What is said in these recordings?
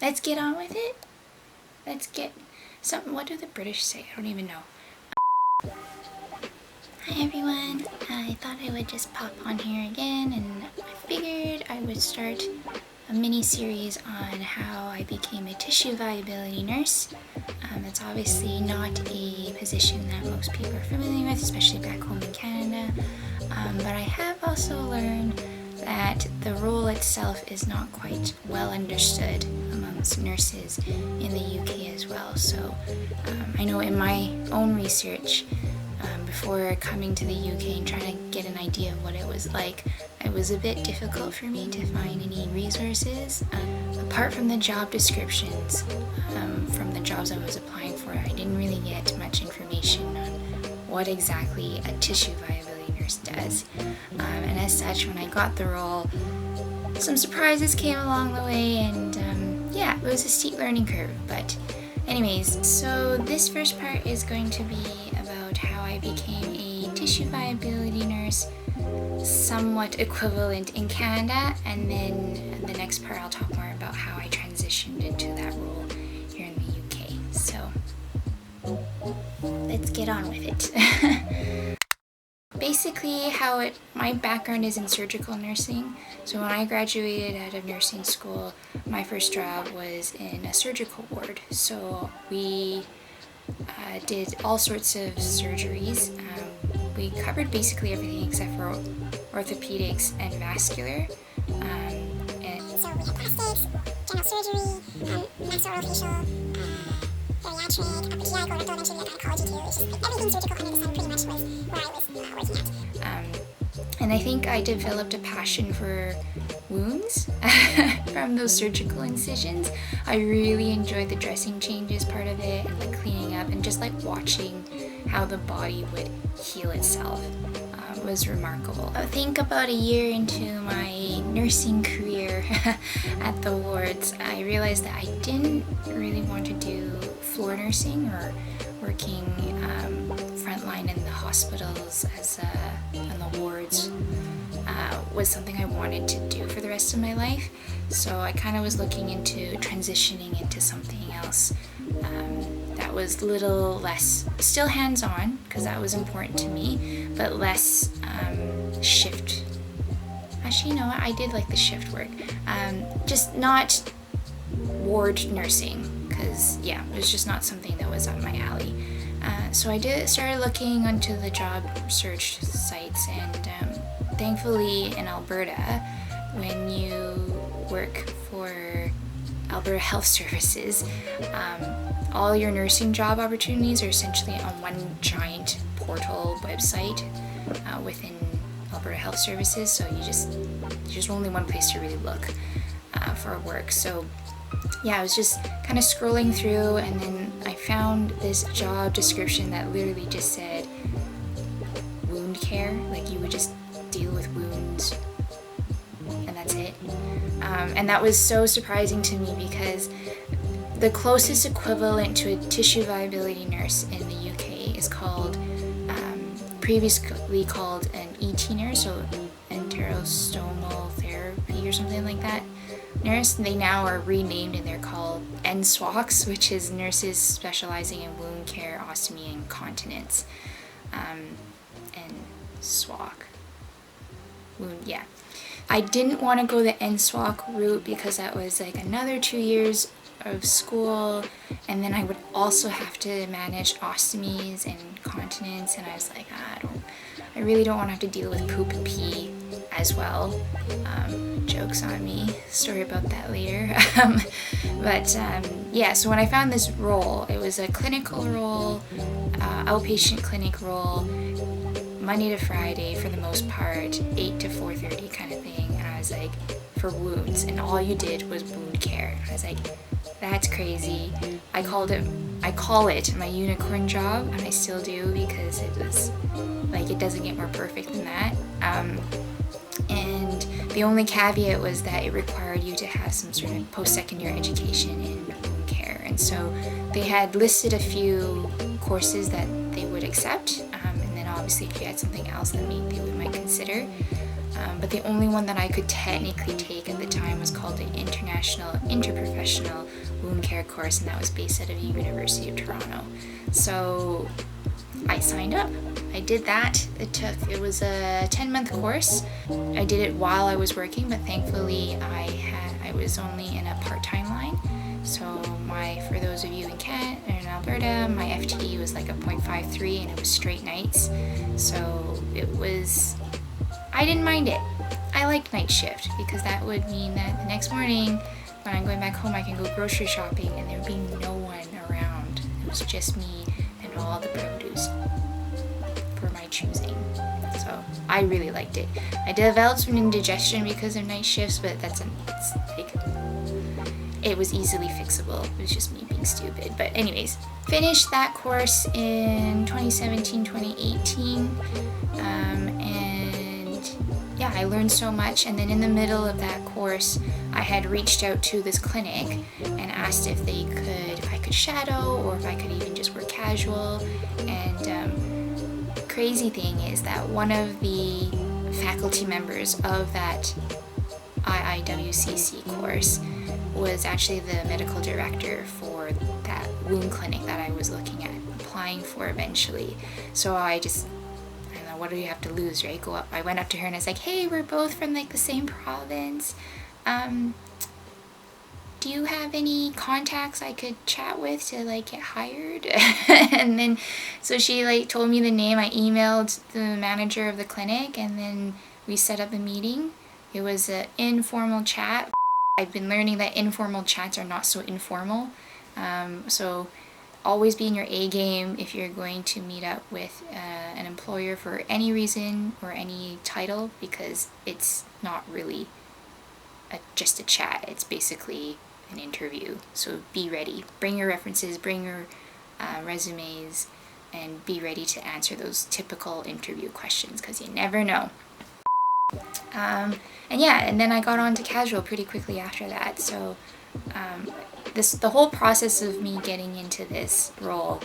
Let's get on with it. Let's get something. What do the British say? I don't even know. Hi everyone. I thought I would just pop on here again, and I figured I would start a mini-series on how I became a tissue viability nurse. It's obviously not a position that most people are familiar with, especially back home in Canada. But I have also learned that the role itself is not quite well understood amongst nurses in the UK as well. So I know in my own research, before coming to the UK and trying to get an idea of what it was like, it was a bit difficult for me to find any resources. Apart from the job descriptions, from the jobs I was applying for, I didn't really get much information on what exactly a tissue viability nurse does. And as such, when I got the role, some surprises came along the way, and yeah, it was a steep learning curve. But anyways, so this first part is going to be about how I became a tissue viability nurse, somewhat equivalent in Canada, and then the next part I'll talk more about how I transitioned into that role here in the UK. So let's get on with it. Basically, my background is in surgical nursing. So when I graduated out of nursing school, my first job was in a surgical ward. So we did all sorts of surgeries. We covered basically everything except for orthopedics and vascular. So we had plastics, general surgery, maxillofacial, bariatric, PI, colorectal, eventually gynecology too. It's just like everything surgical under the sun pretty much was where I was working at. And I think I developed a passion for wounds from those surgical incisions. I really enjoyed the dressing changes part of it, and the cleaning up, and just like watching how the body would heal itself was remarkable. I think about a year into my nursing career at the wards, I realized that I didn't really want to do floor nursing or working frontline in the hospitals on the wards was something I wanted to do for the rest of my life. So I kind of was looking into transitioning into something else that was a little less, still hands-on, because that was important to me, but less shift. Actually, you know what? I did like the shift work. Just not ward nursing, because yeah, it was just not something that was up my alley. So I started looking onto the job search sites, and thankfully in Alberta, when you work for Alberta Health Services, all your nursing job opportunities are essentially on one giant portal website within Alberta Health Services. So there's only one place to really look for work. So yeah, I was just kind of scrolling through, and then I found this job description that literally just said wound care, like you would just deal with wounds, and that's it. And that was so surprising to me, because the closest equivalent to a tissue viability nurse in the UK is called, previously called an ET nurse, so enterostomal therapy or something like that nurse. They now are renamed and they're called NSWACs, which is nurses specializing in wound care, ostomy, and continence. And SWAC. Wound, yeah. I didn't want to go the NSWAC route because that was like another 2 years of school, and then I would also have to manage ostomies and continence, and I was like, I really don't want to have to deal with poop and pee as well. Jokes on me, story about that later. But yeah, so when I found this role, it was a clinical role, outpatient clinic role, Monday to Friday for the most part, 8 to 4:30 kind of thing, and I was like, for wounds, and all you did was wound care. And I was like, that's crazy. I call it my unicorn job, and I still do, because it was like, it doesn't get more perfect than that. And the only caveat was that it required you to have some sort of post-secondary education in wound care. And so they had listed a few courses that they would accept, and then obviously if you had something else that they might consider. but the only one that I could technically take at the time was called the International Interprofessional Wound Care course, and that was based out of the University of Toronto. So I signed up. I did that. It was a 10-month course. I did it while I was working, but thankfully I was only in a part-time line. So for those of you in Alberta, my FTE was like a 0.53, and it was straight nights. So I didn't mind it. I liked night shift because that would mean that the next morning when I'm going back home, I can go grocery shopping and there would be no one around. It was just me and all the produce for my choosing. So I really liked it. I developed some indigestion because of night shifts, but it was easily fixable. It was just me being stupid. But anyways, finished that course in 2017, 2018. And yeah, I learned so much. And then in the middle of that course, I had reached out to this clinic and asked if I could shadow or if I could even just work casual. And crazy thing is that one of the faculty members of that IIWCC course was actually the medical director for that wound clinic that I was looking at applying for eventually. So I don't know, what do you have to lose, right? I went up to her and I was like, hey, we're both from like the same province. Do you have any contacts I could chat with to like get hired? And then so she like told me the name. I emailed the manager of the clinic, and then we set up a meeting. It was an informal chat. I've been learning that informal chats are not so informal. So always be in your A game if you're going to meet up with an employer for any reason or any title, because it's not really just a chat. It's basically an interview. So be ready. Bring your references, bring your resumes, and be ready to answer those typical interview questions, because you never know. And then I got on to casual pretty quickly after that. So the whole process of me getting into this role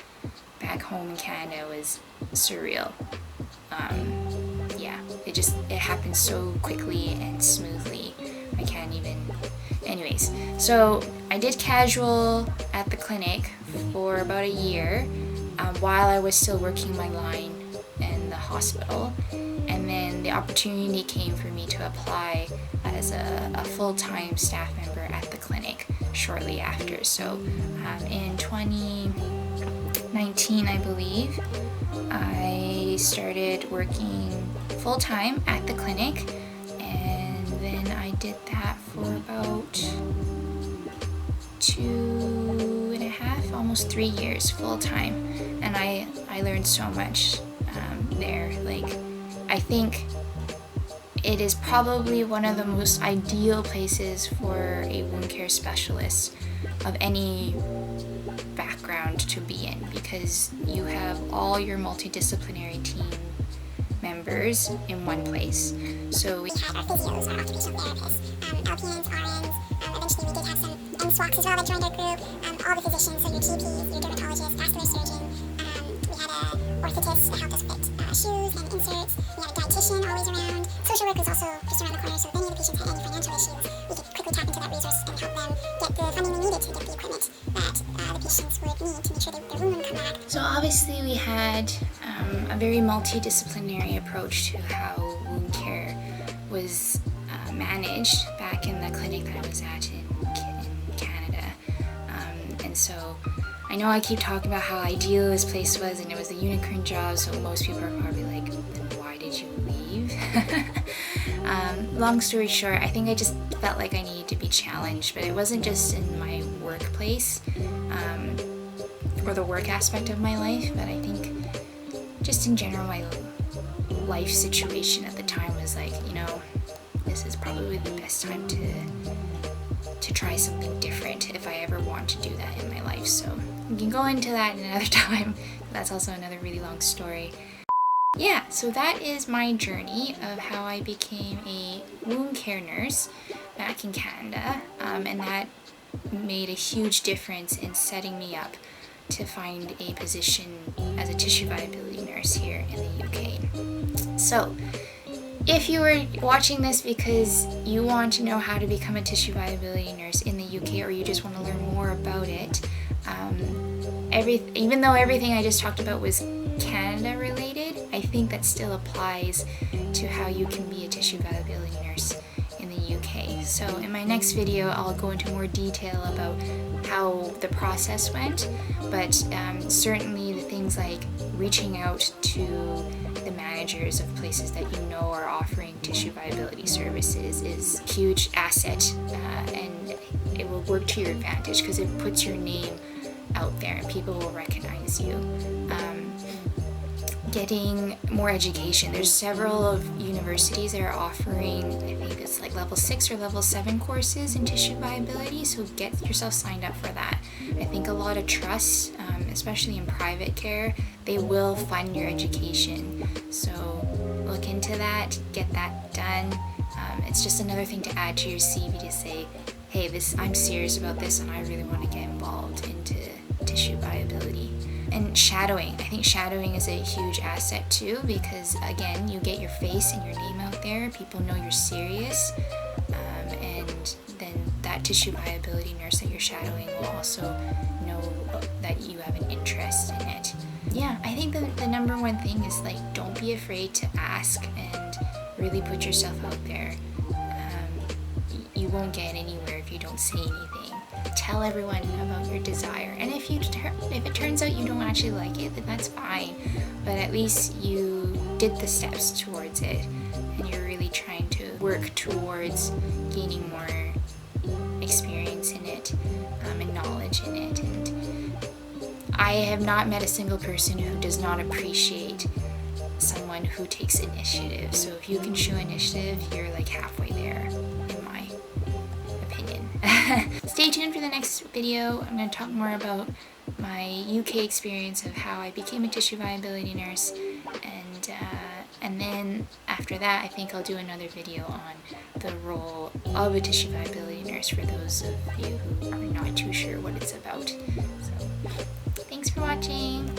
back home in Canada was surreal. It happened so quickly and smoothly. I can't even. Anyways, so I did casual at the clinic for about a year while I was still working my line in the hospital. And then the opportunity came for me to apply as a full-time staff member at the clinic shortly after. So in 2019, I believe, I started working full-time at the clinic, and then I did that for about 2.5, almost 3 years full-time, and I learned so much there. Like, I think it is probably one of the most ideal places for a wound care specialist of any background to be in, because you have all your multidisciplinary team members in one place. So we had our physios, our occupational therapists, LPNs, RNs, eventually we did have some MSWACs as well that joined our group, all the physicians, so your GPs, your dermatologists, vascular surgeon, we had a orthotist that helped us fit shoes and inserts, we had a dietitian always around, social work was also just around the corner, so if any of the patients had any financial issues, we could quickly tap into that resource and help them get the funding they needed to get the equipment that the patients would need to make sure their wound wouldn't come back. So obviously we had a very multidisciplinary approach to how wound care was managed back in the clinic that I was at in Canada. And so I know I keep talking about how ideal this place was and it was a unicorn job, so most people are probably like, then why did you leave? Long story short, I think I just felt like I needed to be challenged, but it wasn't just in my workplace or the work aspect of my life, but I think just in general my life situation at the time was like, this is probably the best time to try something different if I ever want to do that in my life. So we can go into that another time. That's also another really long story. Yeah, so that is my journey of how I became a wound care nurse back in Canada, and that made a huge difference in setting me up to find a position as a tissue viability nurse here in the UK. So if you were watching this because you want to know how to become a tissue viability nurse in the UK, or you just want to learn more about it, even though everything I just talked about was Canada related, I think that still applies to how you can be a tissue viability nurse in the UK. So in my next video, I'll go into more detail about how the process went, but certainly the things like reaching out to the managers of places that you know are offering tissue viability services is a huge asset, and it will work to your advantage because it puts your name out there and people will recognize you. Getting more education. There's several of universities that are offering, I think it's like level 6 or level 7 courses in tissue viability, so get yourself signed up for that. I think a lot of trusts, especially in private care, they will fund your education. So look into that, get that done. It's just another thing to add to your CV to say, hey, I'm serious about this and I really want to get involved into tissue viability. And shadowing. I think shadowing is a huge asset too, because again, you get your face and your name out there, people know you're serious, and then that tissue viability nurse that you're shadowing will also know that you have an interest in it. Yeah, I think the number one thing is like, don't be afraid to ask and really put yourself out there. You won't get anywhere if you don't say anything. Tell everyone about your desire, and if it turns out you don't actually like it, then that's fine, but at least you did the steps towards it and you're really trying to work towards gaining more experience in it, and knowledge in it. And I have not met a single person who does not appreciate someone who takes initiative. So if you can show initiative, you're like halfway there, in my opinion. Stay tuned for the next video. I'm going to talk more about my UK experience of how I became a tissue viability nurse, and then after that I think I'll do another video on the role of a tissue viability nurse for those of you who are not too sure what it's about. So thanks for watching.